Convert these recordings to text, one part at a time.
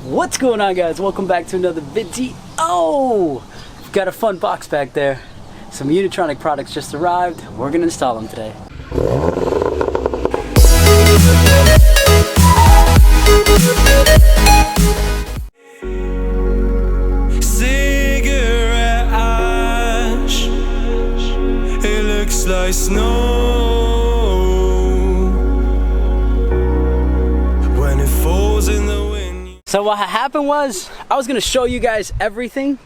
What's going on, guys? Welcome back to another video. Got a fun box back there. Some Unitronic products just arrived. We're gonna install them today. Cigarette ash, it looks like snow when it falls in the wind. So what happened was, I was gonna show you guys everything,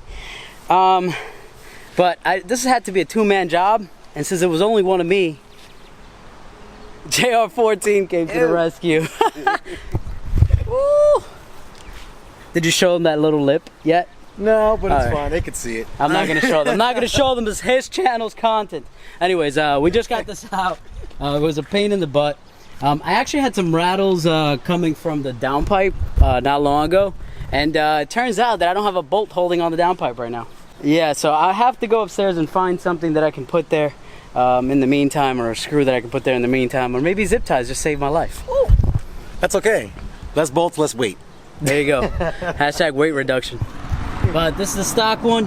but this had to be a two-man job, and since it was only one of me, JR14 came to the rescue. Woo! Did you show them that little lip yet? No, but it's fine. They can see it. I'm not gonna show them. I'm not gonna show them. This his channel's content. Anyways, we just got this out. It was a pain in the butt. I actually had some rattles coming from the downpipe not long ago, and it turns out that I don't have a bolt holding on the downpipe right now. Yeah, so I have to go upstairs and find something that I can put there in the meantime, or a screw that I can put there in the meantime, or maybe zip ties just save my life. Ooh. That's okay. Less bolts, less weight. There you go. Hashtag weight reduction. But this is the stock one.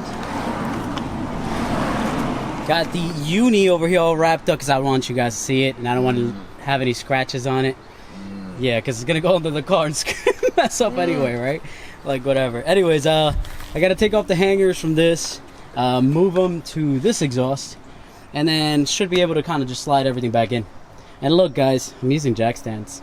Got the Uni over here all wrapped up because I want you guys to see it, and I don't want to have any scratches on it. Yeah, because it's gonna go into the car and mess up anyway, right? Like whatever. Anyways, I gotta take off the hangers from this, move them to this exhaust, and then should be able to kind of just slide everything back in. And look, guys, I'm using jack stands.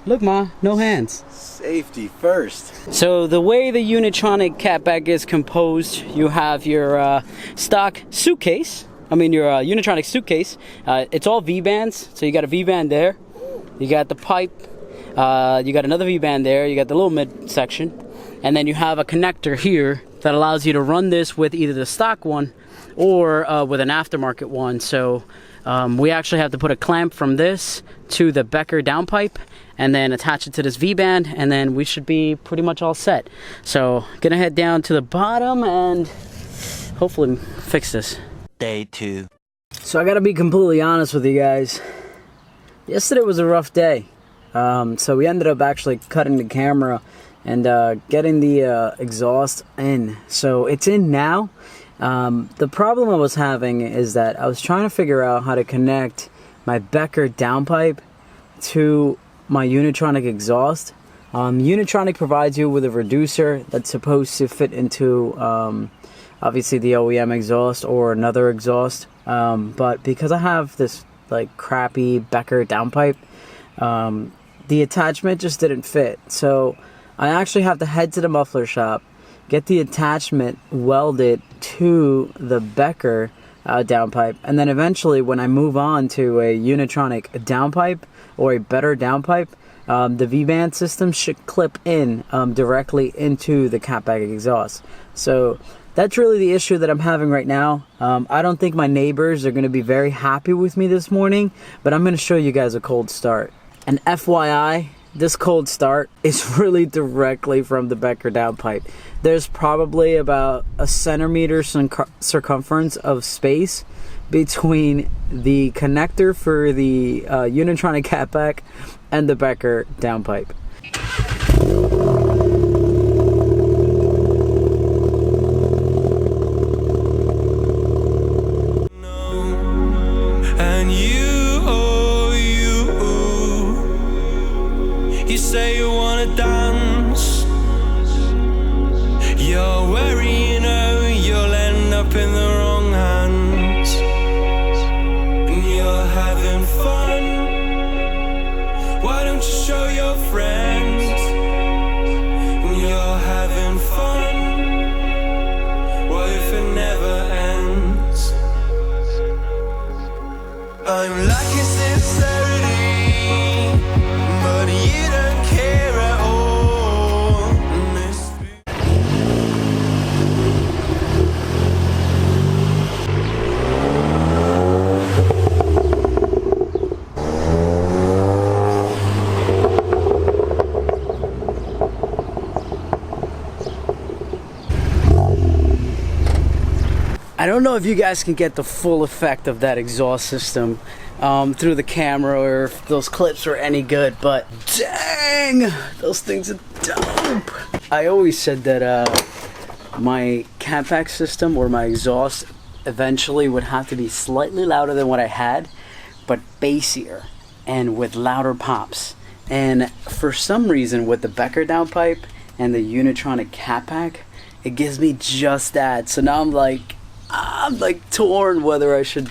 Look, Ma, no hands. Safety first. So the way the Unitronic Catback is composed, you have your stock suitcase. I mean your Unitronic suitcase. It's all V-bands, so you got a V-band there. You got the pipe. You got another V-band there. You got the little mid section, and then you have a connector here that allows you to run this with either the stock one or with an aftermarket one. So we actually have to put a clamp from this to the Becker downpipe and then attach it to this V-band, and then we should be pretty much all set. So gonna head down to the bottom and hopefully fix this. Day 2. So I gotta be completely honest with you guys. Yesterday was a rough day. So we ended up actually cutting the camera and getting the exhaust in. So it's in now. The problem I was having is that I was trying to figure out how to connect my Becker downpipe to my Unitronic exhaust. Unitronic provides you with a reducer that's supposed to fit into obviously the OEM exhaust or another exhaust, but because I have this like crappy Becker downpipe, the attachment just didn't fit. So I actually have to head to the muffler shop, get the attachment welded to the Becker downpipe, and then eventually when I move on to a Unitronic downpipe or a better downpipe, the V-band system should clip in directly into the Catback exhaust. So that's really the issue that I'm having right now. I don't think my neighbors are going to be very happy with me this morning, but I'm going to show you guys a cold start. And FYI, this cold start is really directly from the Becker downpipe. There's probably about a centimeter circumference of space between the connector for the Unitronic Catback and the Becker downpipe. And you say you wanna dance. You're wary, you know you'll end up in the wrong hands. And you're having fun. Why don't you show your friends? And you're having fun. What if it never ends? I'm lacking sincerity, but you don't care at all. I don't know if you guys can get the full effect of that exhaust system through the camera, or if those clips are any good, but dang, those things are dope. I always said that my Catback system or my exhaust eventually would have to be slightly louder than what I had, but bassier and with louder pops. And for some reason with the Becker downpipe and the Unitronic Catback, it gives me just that. So now I'm like torn whether I should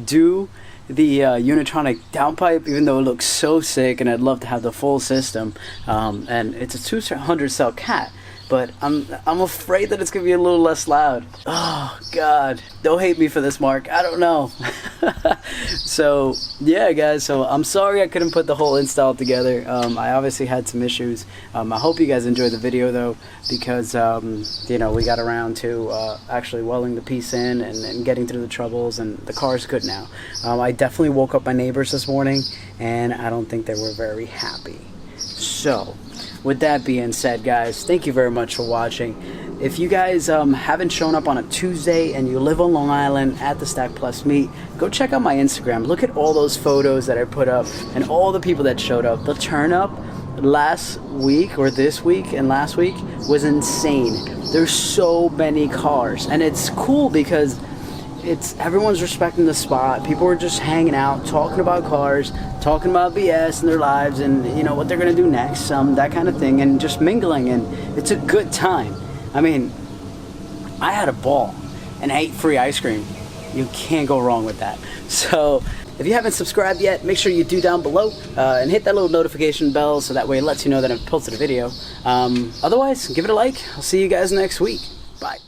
do the Unitronic downpipe, even though it looks so sick and I'd love to have the full system. And it's a 200 cell cat, but I'm afraid that it's gonna be a little less loud. Oh God, don't hate me for this, Mark. I don't know. So yeah, guys, so I'm sorry I couldn't put the whole install together. I obviously had some issues. I hope you guys enjoyed the video though, because you know, we got around to actually welding the piece in and getting through the troubles, and the car's good now. I definitely woke up my neighbors this morning and I don't think they were very happy. So with that being said, guys, thank you very much for watching. If you guys haven't shown up on a Tuesday and you live on Long Island at the Stack Plus meet, go check out my Instagram. Look at all those photos that I put up and all the people that showed up. The turn up last week or this week and last week was insane. There's so many cars, and it's cool because everyone's respecting the spot. People are just hanging out, talking about cars, talking about BS in their lives, and you know what they're gonna do next, that kind of thing, and just mingling, and it's a good time. I mean, I had a ball and I ate free ice cream. You can't go wrong with that. So if you haven't subscribed yet, make sure you do down below and hit that little notification bell so that way it lets you know that I've posted a video. Otherwise, give it a like. I'll see you guys next week. Bye.